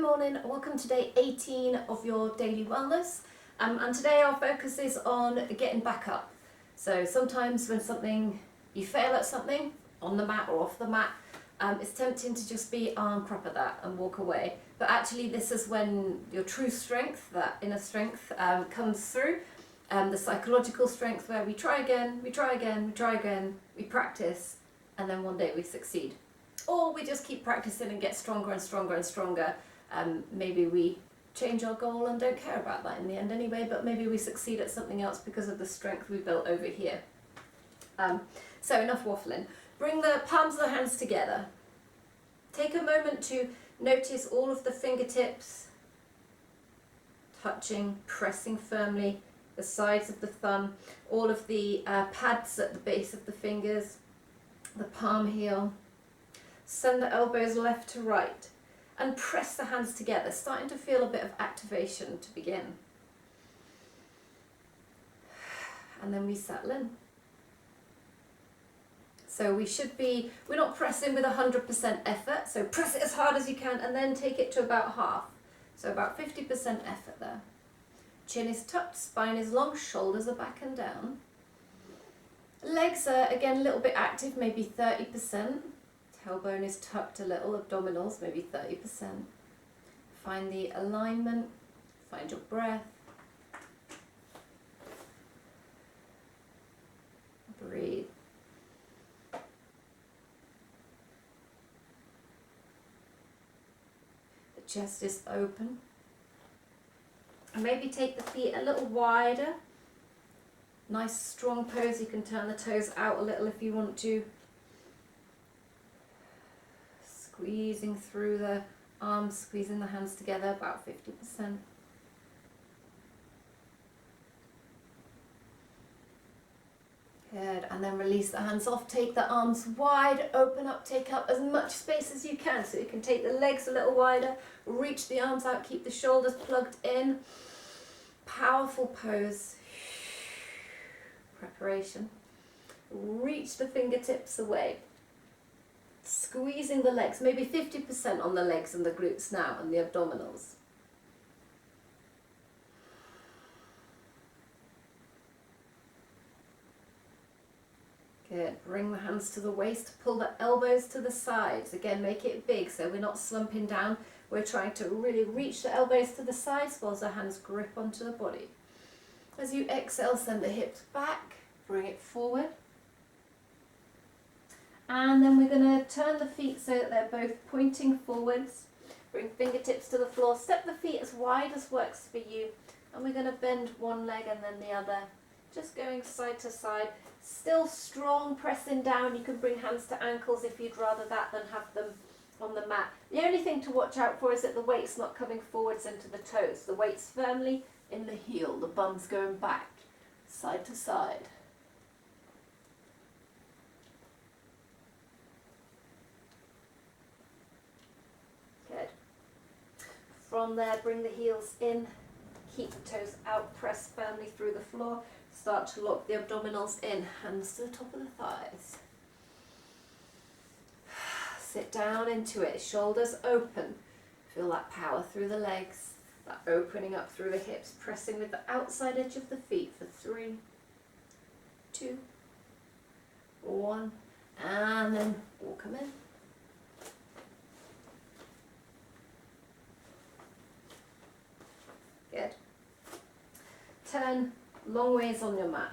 Good morning, welcome to day 18 of your daily wellness, and today our focus is on getting back up. So sometimes when you fail at something on the mat or off the mat, it's tempting to just be crap at that and walk away, but actually this is when your true strength, that inner strength, comes through, the psychological strength where we try again, we practice, and then one day we succeed. Or we just keep practicing and get stronger and stronger and stronger. Maybe we change our goal and don't care about that in the end anyway, but maybe we succeed at something else because of the strength we built over here. So enough waffling. Bring the palms of the hands together. Take a moment to notice all of the fingertips touching, pressing firmly, the sides of the thumb, all of the pads at the base of the fingers, the palm heel. Send the elbows left to right and press the hands together, starting to feel a bit of activation to begin. And then we settle in. So we're not pressing with 100% effort, so press it as hard as you can and then take it to about half. So about 50% effort there. Chin is tucked, spine is long, shoulders are back and down. Legs are again a little bit active, maybe 30%. Tailbone is tucked a little, abdominals maybe 30%. Find the alignment, find your breath. Breathe. The chest is open. And maybe take the feet a little wider. Nice strong pose, you can turn the toes out a little if you want to. Squeezing through the arms, squeezing the hands together, about 50%. Good, and then release the hands off, take the arms wide, open up, take up as much space as you can. So you can take the legs a little wider, reach the arms out, keep the shoulders plugged in. Powerful pose. Preparation. Reach the fingertips away. Squeezing the legs, maybe 50% on the legs and the glutes now, and the abdominals. Good, bring the hands to the waist, pull the elbows to the sides. Again, make it big so we're not slumping down. We're trying to really reach the elbows to the sides whilst the hands grip onto the body. As you exhale, send the hips back, bring it forward. And then we're going to turn the feet so that they're both pointing forwards. Bring fingertips to the floor. Step the feet as wide as works for you. And we're going to bend one leg and then the other. Just going side to side. Still strong, pressing down. You can bring hands to ankles if you'd rather that than have them on the mat. The only thing to watch out for is that the weight's not coming forwards into the toes. The weight's firmly in the heel. The bum's going back, side to side. From there, bring the heels in, keep the toes out, press firmly through the floor, start to lock the abdominals in, hands to the top of the thighs. Sit down into it, shoulders open, feel that power through the legs, that opening up through the hips, pressing with the outside edge of the feet for 3, 2, 1, and then walk them in. Good. Turn long ways on your mat.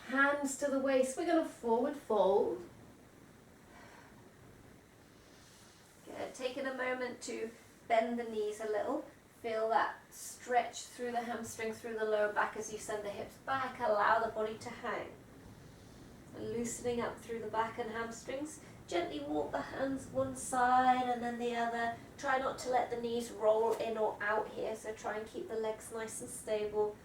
Hands to the waist. We're going to forward fold. Good. Taking a moment to bend the knees a little. Feel that stretch through the hamstring, through the lower back as you send the hips back. Allow the body to hang. And loosening up through the back and hamstrings. Gently walk the hands one side and then the other. Try not to let the knees roll in or out here, so try and keep the legs nice and stable.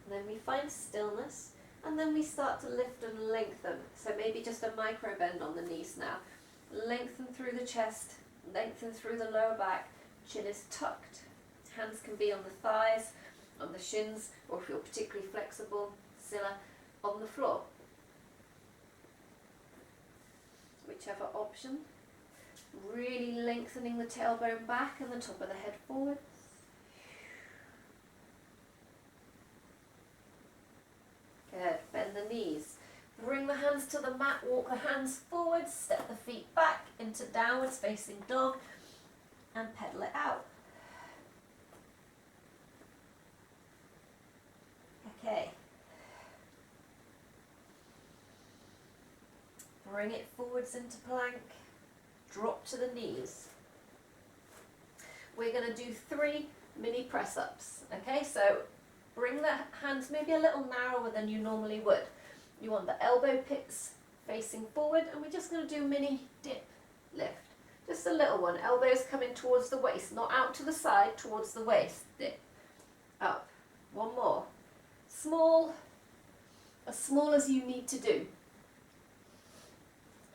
And then we find stillness, and then we start to lift and lengthen. So maybe just a micro bend on the knees now. Lengthen through the chest, lengthen through the lower back, chin is tucked. Hands can be on the thighs, on the shins, or if you're particularly flexible, Scylla, on the floor. Whichever option. Really lengthening the tailbone back and the top of the head forward. Good. Bend the knees. Bring the hands to the mat, walk the hands forward, step the feet back into downwards facing dog and pedal it out. Okay. Bring it forwards into plank, drop to the knees. We're going to do 3 mini press-ups, okay? So bring the hands maybe a little narrower than you normally would. You want the elbow pits facing forward, and we're just going to do mini dip lift. Just a little one, elbows coming towards the waist, not out to the side, towards the waist. Dip, up. One more. Small, as small as you need to do.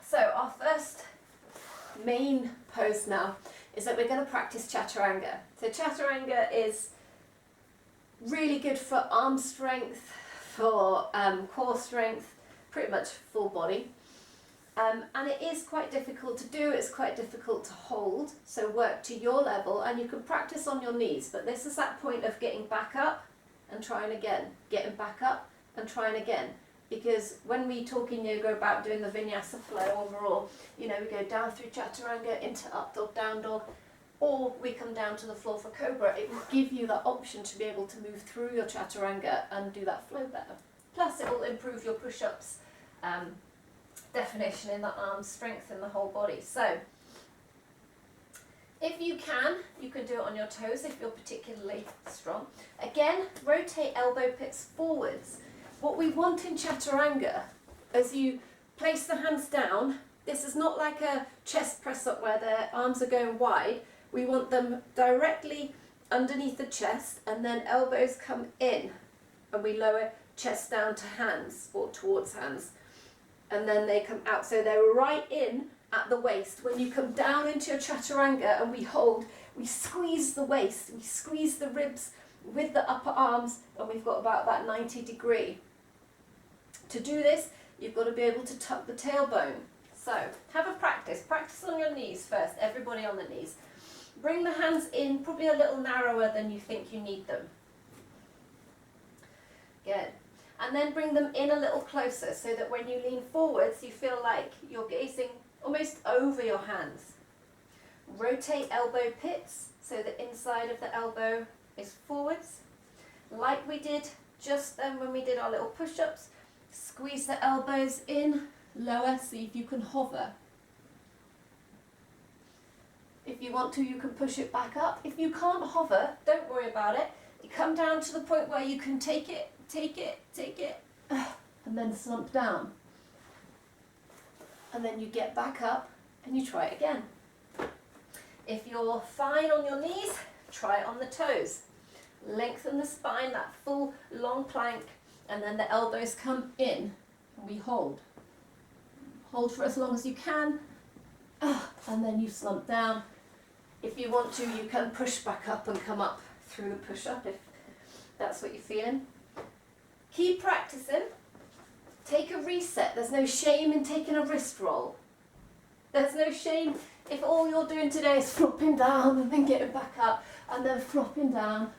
So our first main pose now is that we're going to practice chaturanga. So chaturanga is really good for arm strength, for core strength, pretty much full body. And it is quite difficult to do, it's quite difficult to hold, so work to your level, and you can practice on your knees, but this is that point of getting back up and trying again, getting back up and trying again. Because when we talk in yoga about doing the vinyasa flow overall, you know, we go down through chaturanga into up dog, down dog, or we come down to the floor for cobra. It will give you that option to be able to move through your chaturanga and do that flow better. Plus it will improve your push-ups, definition in the arms, strength in the whole body. So if you can do it on your toes if you're particularly strong. Again, rotate elbow pits forwards. What we want in chaturanga, as you place the hands down, this is not like a chest press up where their arms are going wide. We want them directly underneath the chest, and then elbows come in and we lower chest down to hands or towards hands, and then they come out. So they're right in at the waist. When you come down into your chaturanga and we hold, we squeeze the waist, we squeeze the ribs with the upper arms, and we've got about that 90 degree. To do this, you've got to be able to tuck the tailbone. So have a practice on your knees first, everybody on the knees. Bring the hands in, probably a little narrower than you think you need them. Good. And then bring them in a little closer so that when you lean forwards, you feel like you're gazing almost over your hands. Rotate elbow pits so the inside of the elbow is forwards. Like we did just then when we did our little push-ups, squeeze the elbows in, lower, see if you can hover. If you want to, you can push it back up. If you can't hover, don't worry about it. You come down to the point where you can take it, and then slump down. And then you get back up and you try it again. If you're fine on your knees, try it on the toes. Lengthen the spine, that full long plank, and then the elbows come in and we hold. Hold for as long as you can, and then you slump down. If you want to, you can push back up and come up through the push-up if that's what you're feeling. Keep practicing. Take a reset. There's no shame in taking a wrist roll. There's no shame if all you're doing today is flopping down and then getting back up and then flopping down.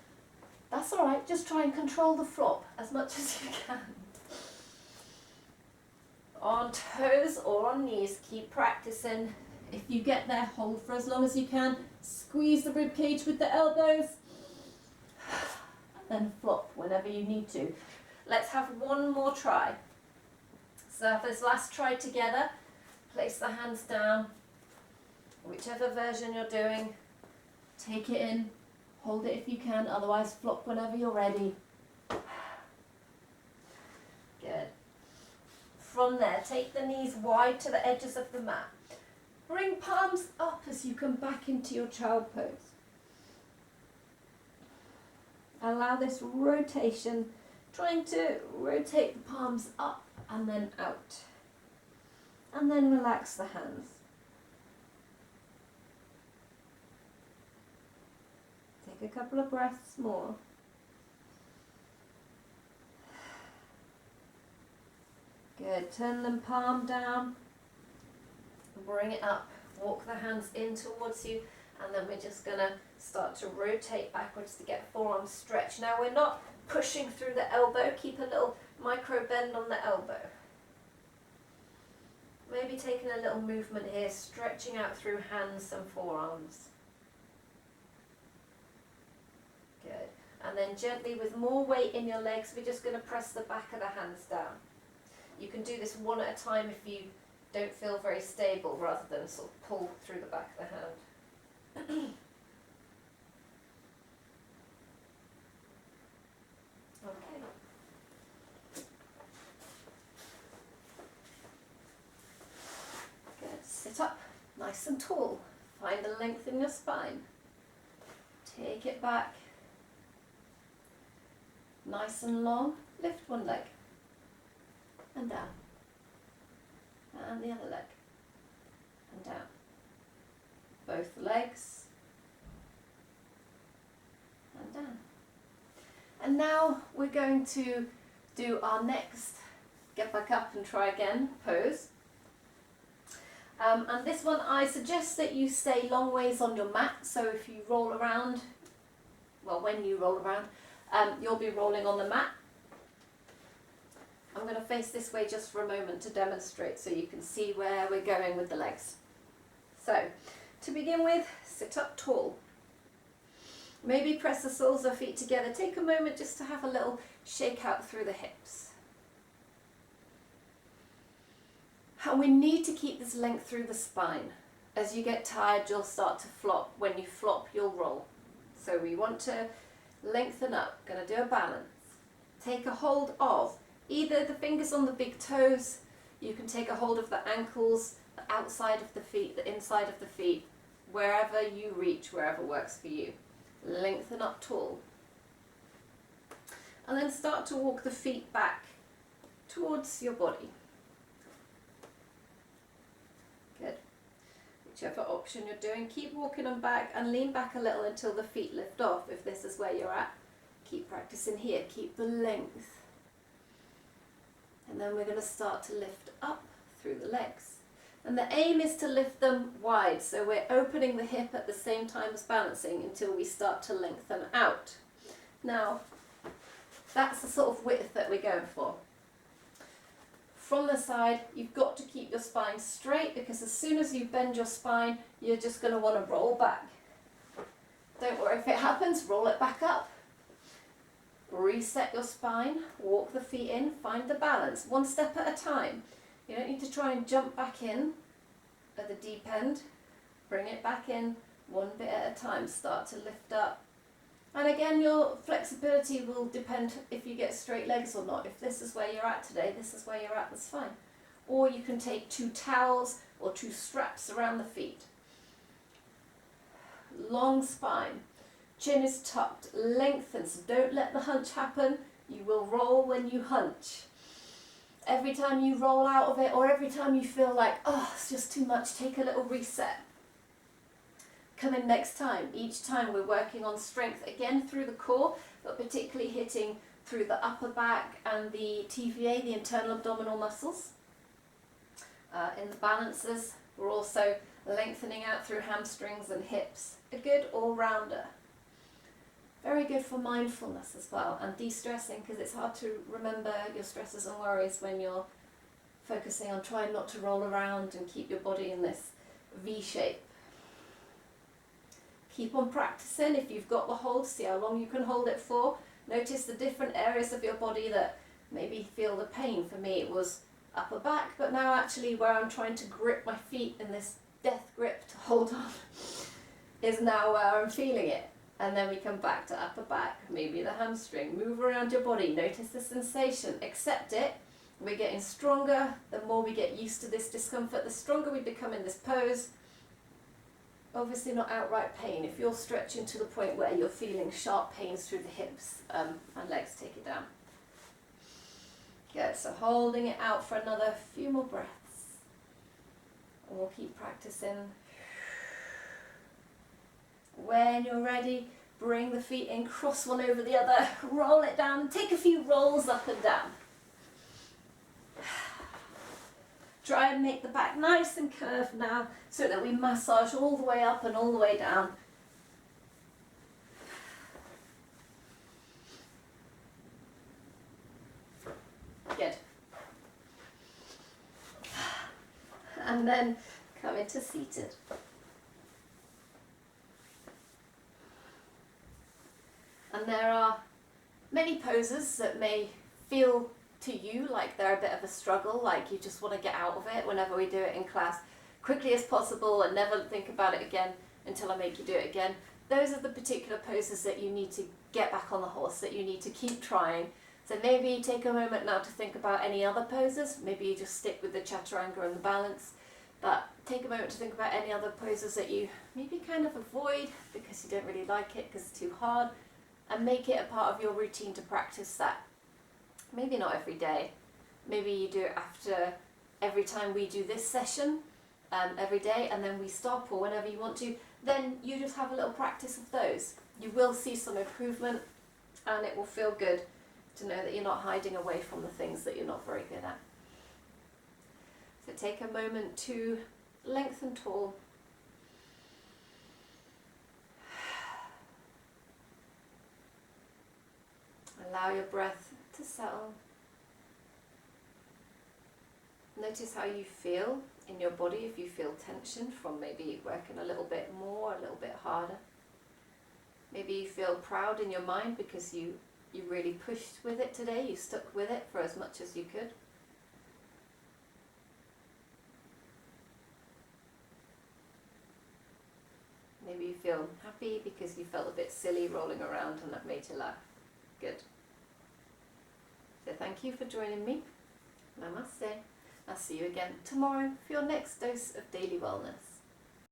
That's all right. Just try and control the flop as much as you can. On toes or on knees, keep practicing. If you get there, hold for as long as you can. Squeeze the rib cage with the elbows. Then flop whenever you need to. Let's have one more try. So for this last try together, place the hands down. Whichever version you're doing, take it in. Hold it if you can, otherwise flop whenever you're ready. Good. From there, take the knees wide to the edges of the mat. Bring palms up as you come back into your child pose. Allow this rotation, trying to rotate the palms up and then out. And then relax the hands. Take a couple of breaths more. Good. Turn them palm down. Bring it up. Walk the hands in towards you. And then we're just going to start to rotate backwards to get forearms stretched. Now we're not pushing through the elbow. Keep a little micro bend on the elbow. Maybe taking a little movement here, stretching out through hands and forearms. Good. And then gently, with more weight in your legs, we're just going to press the back of the hands down. You can do this one at a time if you don't feel very stable, rather than sort of pull through the back of the hand. Okay. Good. Sit up, nice and tall. Find the length in your spine. Take it back. Nice and long. Lift one leg. And down. And the other leg. And down. Both legs. And down. And now we're going to do our next get back up and try again pose. And this one, I suggest that you stay long ways on your mat. So if you roll around, well, when you roll around, you'll be rolling on the mat. I'm going to face this way just for a moment to demonstrate so you can see where we're going with the legs. So, to begin with, sit up tall. Maybe press the soles of feet together. Take a moment just to have a little shake out through the hips. And we need to keep this length through the spine. As you get tired, you'll start to flop. When you flop, you'll roll. So we want to lengthen up. Going to do a balance. Take a hold of either the fingers on the big toes. You can take a hold of the ankles, the outside of the feet, the inside of the feet, wherever you reach, wherever works for you. Lengthen up tall. And then start to walk the feet back towards your body. Good. Whichever option you're doing, keep walking them back and lean back a little until the feet lift off, if this is where you're at. Keep practicing here, keep the length. And then we're going to start to lift up through the legs. And the aim is to lift them wide, so we're opening the hip at the same time as balancing until we start to lengthen out. Now, that's the sort of width that we're going for. From the side, you've got to keep your spine straight, because as soon as you bend your spine, you're just going to want to roll back. Don't worry if it happens, roll it back up. Reset your spine, walk the feet in, find the balance, one step at a time. You don't need to try and jump back in at the deep end. Bring it back in one bit at a time. Start to lift up. And again, your flexibility will depend if you get straight legs or not. If this is where you're at today, this is where you're at, that's fine. Or you can take 2 towels or 2 straps around the feet. Long spine. Chin is tucked, lengthens. Don't let the hunch happen. You will roll when you hunch. Every time you roll out of it, or every time you feel like, oh, it's just too much, take a little reset. Come in next time. Each time we're working on strength again through the core, but particularly hitting through the upper back and the TVA, the internal abdominal muscles. In the balances, we're also lengthening out through hamstrings and hips. A good all-rounder. Very good for mindfulness as well, and de-stressing, because it's hard to remember your stresses and worries when you're focusing on trying not to roll around and keep your body in this V shape. Keep on practicing. If you've got the hold, see how long you can hold it for. Notice the different areas of your body that maybe feel the pain. For me it was upper back, but now actually where I'm trying to grip my feet in this death grip to hold on is now where I'm feeling it. And then we come back to upper back, maybe the hamstring. Move around your body, notice the sensation, accept it. We're getting stronger. The more we get used to this discomfort, the stronger we become in this pose. Obviously not outright pain. If you're stretching to the point where you're feeling sharp pains through the hips and legs, take it down. Good, so holding it out for another few more breaths. And we'll keep practicing. When you're ready, bring the feet in, cross one over the other, roll it down, take a few rolls up and down. Try and make the back nice and curved now so that we massage all the way up and all the way down. Good. And then come into seated. And there are many poses that may feel to you like they're a bit of a struggle, like you just want to get out of it whenever we do it in class quickly as possible and never think about it again until I make you do it again. Those are the particular poses that you need to get back on the horse, that you need to keep trying. So maybe take a moment now to think about any other poses. Maybe you just stick with the chaturanga and the balance, but take a moment to think about any other poses that you maybe kind of avoid because you don't really like it, because it's too hard, and make it a part of your routine to practice that. Maybe not every day. Maybe you do it after every time we do this session, every day, and then we stop, or whenever you want to. Then you just have a little practice of those. You will see some improvement, and it will feel good to know that you're not hiding away from the things that you're not very good at. So take a moment to lengthen tall. Allow your breath to settle. Notice how you feel in your body, if you feel tension from maybe working a little bit more, a little bit harder. Maybe you feel proud in your mind because you really pushed with it today, you stuck with it for as much as you could. Maybe you feel happy because you felt a bit silly rolling around and that made you laugh. Good. So thank you for joining me. Namaste. I'll see you again tomorrow for your next dose of daily wellness.